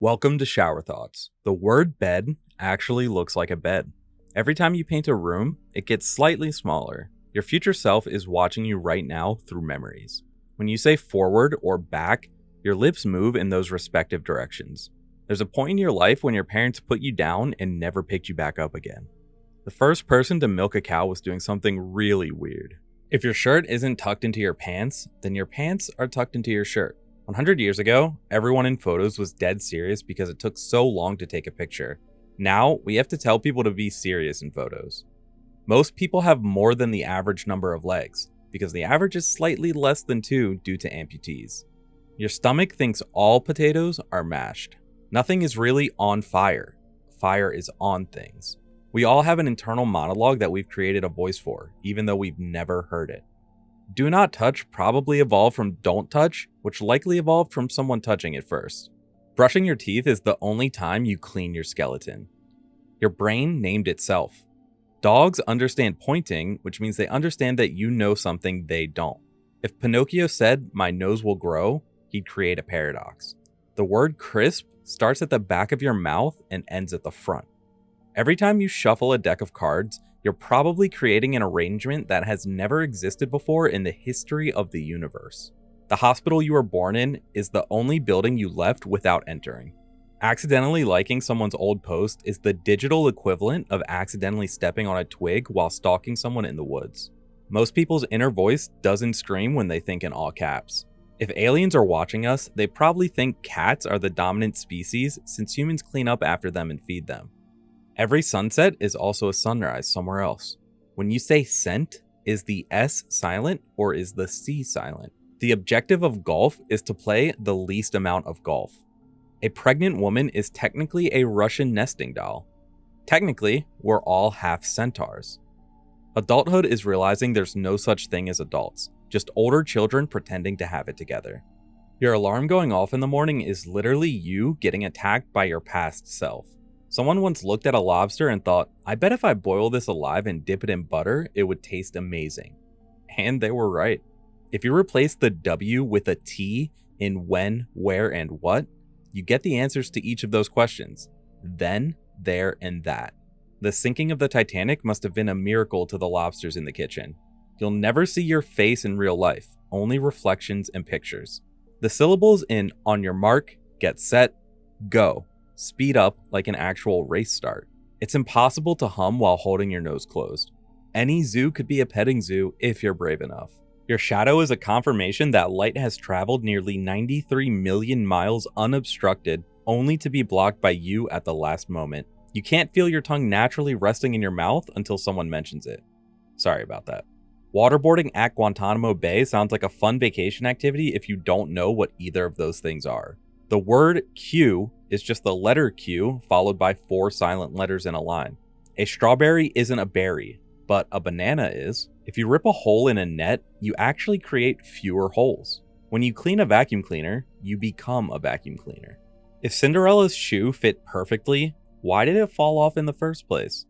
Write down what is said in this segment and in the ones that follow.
Welcome to Shower Thoughts. The word bed actually looks like a bed. Every time you paint a room, it gets slightly smaller. Your future self is watching you right now through memories. When you say forward or back, your lips move in those respective directions. There's a point in your life when your parents put you down and never picked you back up again. The first person to milk a cow was doing something really weird. If your shirt isn't tucked into your pants, then your pants are tucked into your shirt. 100 years ago, everyone in photos was dead serious because it took so long to take a picture. Now, we have to tell people to be serious in photos. Most people have more than the average number of legs, because the average is slightly less than 2 due to amputees. Your stomach thinks all potatoes are mashed. Nothing is really on fire. Fire is on things. We all have an internal monologue that we've created a voice for, even though we've never heard it. Do not touch probably evolved from don't touch, which likely evolved from someone touching it first. Brushing your teeth is the only time you clean your skeleton. Your brain named itself. Dogs understand pointing, which means they understand that you know something they don't. If Pinocchio said, "My nose will grow," he'd create a paradox. The word crisp starts at the back of your mouth and ends at the front. Every time you shuffle a deck of cards, you're probably creating an arrangement that has never existed before in the history of the universe. The hospital you were born in is the only building you left without entering. Accidentally liking someone's old post is the digital equivalent of accidentally stepping on a twig while stalking someone in the woods. Most people's inner voice doesn't scream when they think in all caps. If aliens are watching us, they probably think cats are the dominant species since humans clean up after them and feed them. Every sunset is also a sunrise somewhere else. When you say scent, is the S silent or is the C silent? The objective of golf is to play the least amount of golf. A pregnant woman is technically a Russian nesting doll. Technically, we're all half centaurs. Adulthood is realizing there's no such thing as adults, just older children pretending to have it together. Your alarm going off in the morning is literally you getting attacked by your past self. Someone once looked at a lobster and thought, "I bet if I boil this alive and dip it in butter, it would taste amazing." And they were right. If you replace the W with a T in when, where, and what, you get the answers to each of those questions. Then, there, and that. The sinking of the Titanic must have been a miracle to the lobsters in the kitchen. You'll never see your face in real life, only reflections and pictures. The syllables in on your mark, get set, go. Speed up like an actual race start. It's impossible to hum while holding your nose closed. Any zoo could be a petting zoo if you're brave enough. Your shadow is a confirmation that light has traveled nearly 93 million miles unobstructed, only to be blocked by you at the last moment. You can't feel your tongue naturally resting in your mouth until someone mentions it. Sorry about that. Waterboarding at Guantanamo Bay sounds like a fun vacation activity if you don't know what either of those things are. The word Q is just the letter Q followed by 4 silent letters in a line. A strawberry isn't a berry, but a banana is. If you rip a hole in a net, you actually create fewer holes. When you clean a vacuum cleaner, you become a vacuum cleaner. If Cinderella's shoe fit perfectly, why did it fall off in the first place?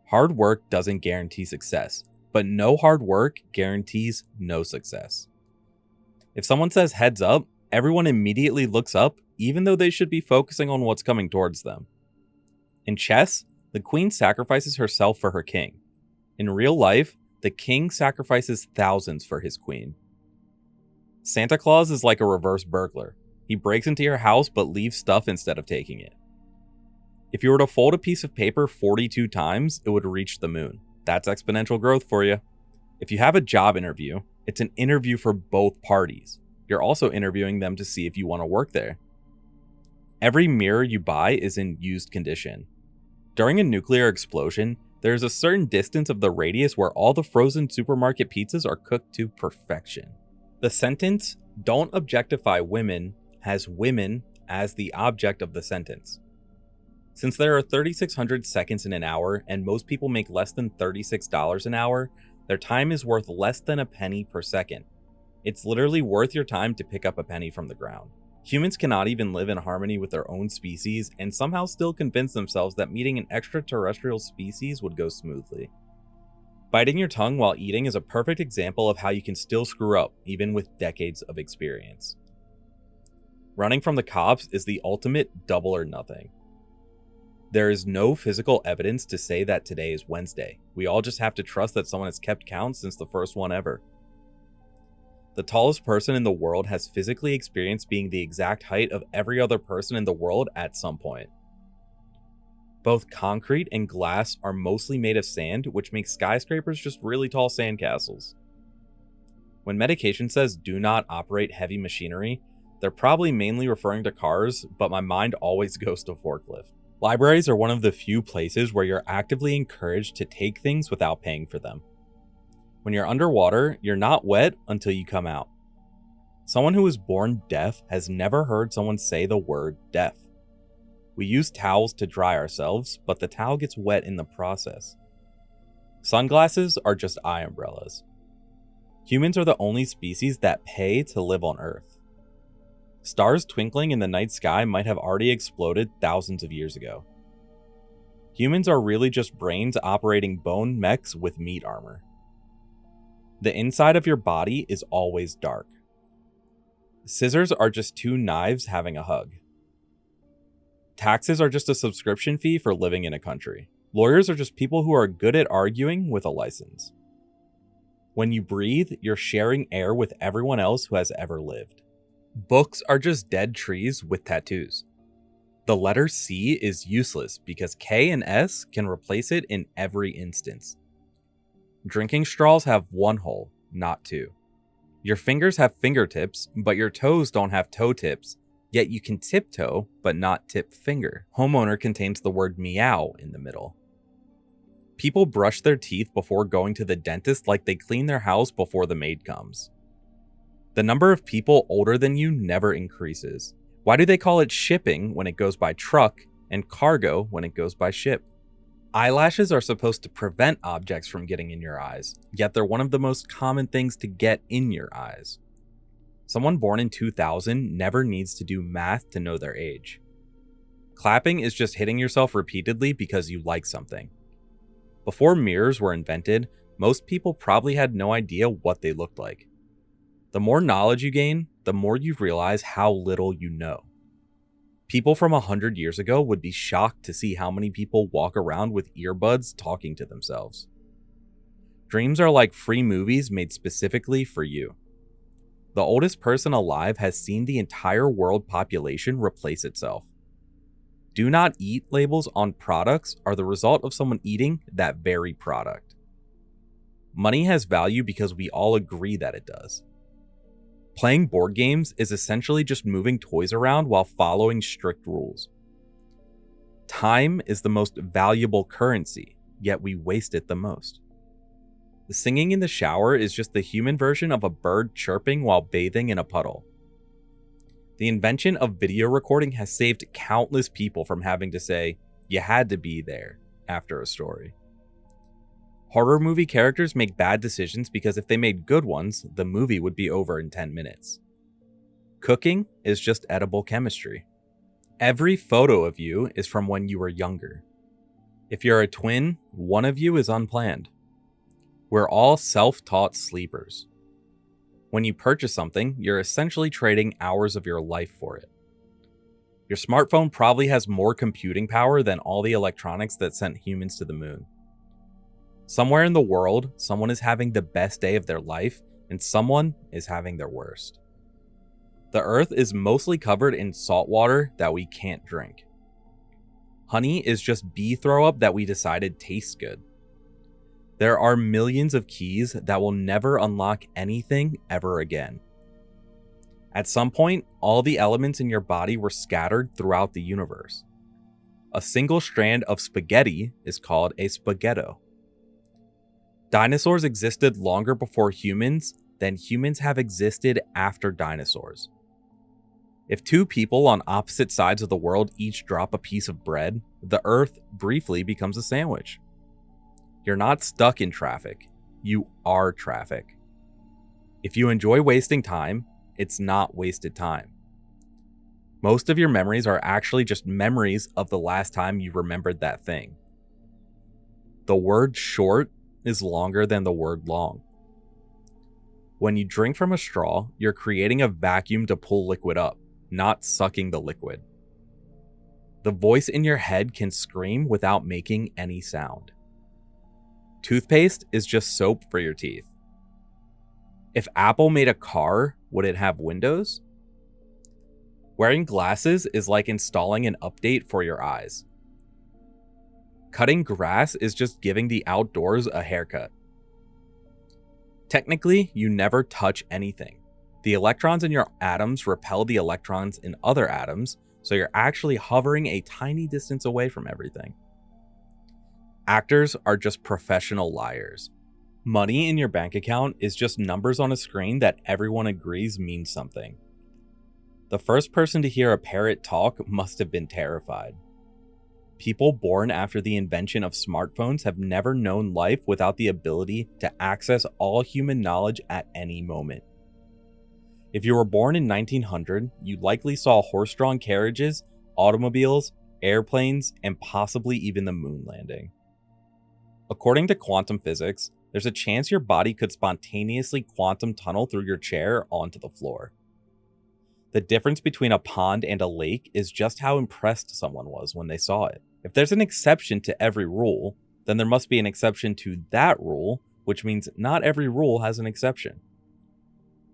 Hard work doesn't guarantee success, but no hard work guarantees no success. If someone says heads up, everyone immediately looks up, even though they should be focusing on what's coming towards them. In chess, the queen sacrifices herself for her king. In real life, the king sacrifices thousands for his queen. Santa Claus is like a reverse burglar. He breaks into your house but leaves stuff instead of taking it. If you were to fold a piece of paper 42 times, it would reach the moon. That's exponential growth for you. If you have a job interview, it's an interview for both parties. You're also interviewing them to see if you want to work there. Every mirror you buy is in used condition. During a nuclear explosion, there is a certain distance of the radius where all the frozen supermarket pizzas are cooked to perfection. The sentence, "Don't objectify women," has women as the object of the sentence. Since there are 3,600 seconds in an hour and most people make less than $36 an hour, their time is worth less than a penny per second. It's literally worth your time to pick up a penny from the ground. Humans cannot even live in harmony with their own species and somehow still convince themselves that meeting an extraterrestrial species would go smoothly. Biting your tongue while eating is a perfect example of how you can still screw up, even with decades of experience. Running from the cops is the ultimate double or nothing. There is no physical evidence to say that today is Wednesday. We all just have to trust that someone has kept count since the first one ever. The tallest person in the world has physically experienced being the exact height of every other person in the world at some point. Both concrete and glass are mostly made of sand, which makes skyscrapers just really tall sandcastles. When medication says do not operate heavy machinery, they're probably mainly referring to cars, but my mind always goes to forklift. Libraries are one of the few places where you're actively encouraged to take things without paying for them. When you're underwater, you're not wet until you come out. Someone who is born deaf has never heard someone say the word deaf. We use towels to dry ourselves, but the towel gets wet in the process. Sunglasses are just eye umbrellas. Humans are the only species that pay to live on Earth. Stars twinkling in the night sky might have already exploded thousands of years ago. Humans are really just brains operating bone mechs with meat armor. The inside of your body is always dark. Scissors are just two knives having a hug. Taxes are just a subscription fee for living in a country. Lawyers are just people who are good at arguing with a license. When you breathe, you're sharing air with everyone else who has ever lived. Books are just dead trees with tattoos. The letter C is useless because K and S can replace it in every instance. Drinking straws have one hole, not two. Your fingers have fingertips, but your toes don't have toe tips. Yet you can tiptoe, but not tip finger. Homeowner contains the word meow in the middle. People brush their teeth before going to the dentist like they clean their house before the maid comes. The number of people older than you never increases. Why do they call it shipping when it goes by truck and cargo when it goes by ship? Eyelashes are supposed to prevent objects from getting in your eyes, yet they're one of the most common things to get in your eyes. Someone born in 2000 never needs to do math to know their age. Clapping is just hitting yourself repeatedly because you like something. Before mirrors were invented, most people probably had no idea what they looked like. The more knowledge you gain, the more you realize how little you know. People from 100 years ago would be shocked to see how many people walk around with earbuds talking to themselves. Dreams are like free movies made specifically for you. The oldest person alive has seen the entire world population replace itself. Do not eat labels on products are the result of someone eating that very product. Money has value because we all agree that it does. Playing board games is essentially just moving toys around while following strict rules. Time is the most valuable currency, yet we waste it the most. The singing in the shower is just the human version of a bird chirping while bathing in a puddle. The invention of video recording has saved countless people from having to say, "You had to be there," after a story. Horror movie characters make bad decisions because if they made good ones, the movie would be over in 10 minutes. Cooking is just edible chemistry. Every photo of you is from when you were younger. If you're a twin, one of you is unplanned. We're all self-taught sleepers. When you purchase something, you're essentially trading hours of your life for it. Your smartphone probably has more computing power than all the electronics that sent humans to the moon. Somewhere in the world, someone is having the best day of their life, and someone is having their worst. The earth is mostly covered in salt water that we can't drink. Honey is just bee throw up that we decided tastes good. There are millions of keys that will never unlock anything ever again. At some point, all the elements in your body were scattered throughout the universe. A single strand of spaghetti is called a spaghetto. Dinosaurs existed longer before humans than humans have existed after dinosaurs. If two people on opposite sides of the world each drop a piece of bread, the earth briefly becomes a sandwich. You're not stuck in traffic. You are traffic. If you enjoy wasting time, it's not wasted time. Most of your memories are actually just memories of the last time you remembered that thing. The word short is longer than the word long. When you drink from a straw, you're creating a vacuum to pull liquid up. not sucking the liquid. The voice in your head can scream without making any sound. Toothpaste is just soap for your teeth. If Apple made a car, would it have windows? Wearing glasses is like installing an update for your eyes. Cutting grass is just giving the outdoors a haircut. Technically, you never touch anything. The electrons in your atoms repel the electrons in other atoms, so you're actually hovering a tiny distance away from everything. Actors are just professional liars. Money in your bank account is just numbers on a screen that everyone agrees means something. The first person to hear a parrot talk must have been terrified. People born after the invention of smartphones have never known life without the ability to access all human knowledge at any moment. If you were born in 1900, you likely saw horse-drawn carriages, automobiles, airplanes, and possibly even the moon landing. According to quantum physics, there's a chance your body could spontaneously quantum tunnel through your chair onto the floor. The difference between a pond and a lake is just how impressed someone was when they saw it. If there's an exception to every rule, then there must be an exception to that rule, which means not every rule has an exception.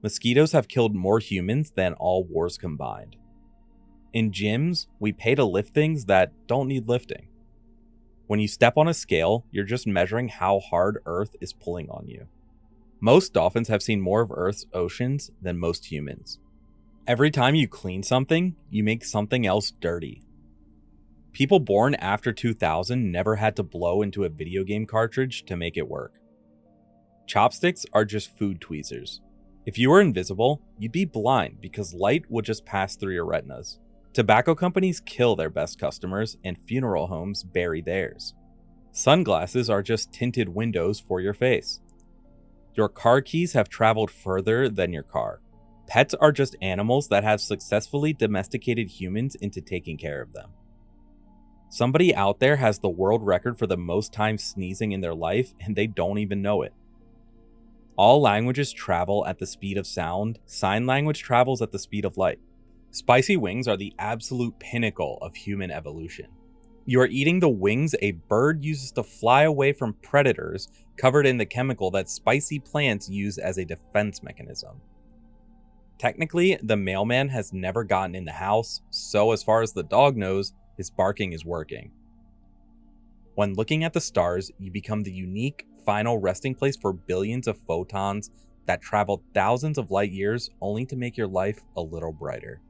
Mosquitoes have killed more humans than all wars combined. In gyms, we pay to lift things that don't need lifting. When you step on a scale, you're just measuring how hard Earth is pulling on you. Most dolphins have seen more of Earth's oceans than most humans. Every time you clean something, you make something else dirty. People born after 2000 never had to blow into a video game cartridge to make it work. Chopsticks are just food tweezers. If you were invisible, you'd be blind because light would just pass through your retinas. Tobacco companies kill their best customers and funeral homes bury theirs. Sunglasses are just tinted windows for your face. Your car keys have traveled further than your car. Pets are just animals that have successfully domesticated humans into taking care of them. Somebody out there has the world record for the most time sneezing in their life and they don't even know it. All languages travel at the speed of sound. Sign language travels at the speed of light. Spicy wings are the absolute pinnacle of human evolution. You are eating the wings a bird uses to fly away from predators, covered in the chemical that spicy plants use as a defense mechanism. Technically, the mailman has never gotten in the house, so as far as the dog knows, his barking is working. When looking at the stars, you become the unique, final resting place for billions of photons that travel thousands of light years only to make your life a little brighter.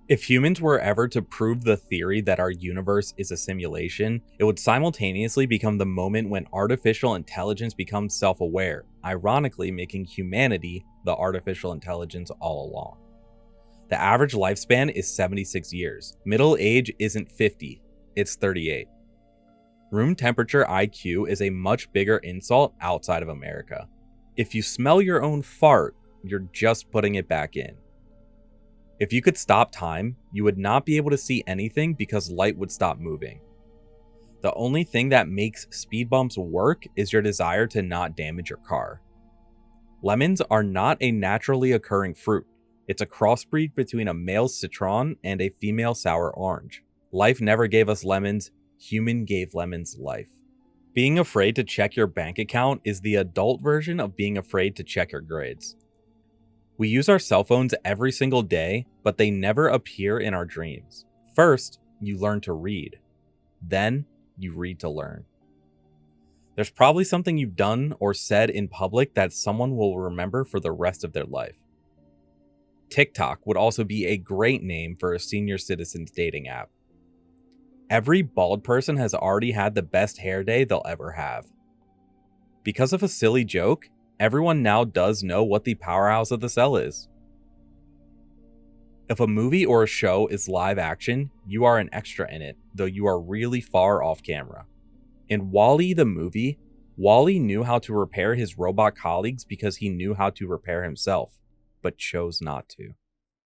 If humans were ever to prove the theory that our universe is a simulation, it would simultaneously become the moment when artificial intelligence becomes self-aware, ironically making humanity the artificial intelligence all along. The average lifespan is 76 years. Middle age isn't 50, it's 38. Room temperature IQ is a much bigger insult outside of America. If you smell your own fart, you're just putting it back in. If you could stop time, you would not be able to see anything because light would stop moving. The only thing that makes speed bumps work is your desire to not damage your car. Lemons are not a naturally occurring fruit. It's a crossbreed between a male citron and a female sour orange. Life never gave us lemons, human gave lemons life. Being afraid to check your bank account is the adult version of being afraid to check your grades. We use our cell phones every single day, but they never appear in our dreams. First, you learn to read. Then, you read to learn. There's probably something you've done or said in public that someone will remember for the rest of their life. TikTok would also be a great name for a senior citizens dating app. Every bald person has already had the best hair day they'll ever have. Because of a silly joke, everyone now does know what the powerhouse of the cell is. If a movie or a show is live action, you are an extra in it, though you are really far off camera. In WALL-E the movie, WALL-E knew how to repair his robot colleagues because he knew how to repair himself, but chose not to.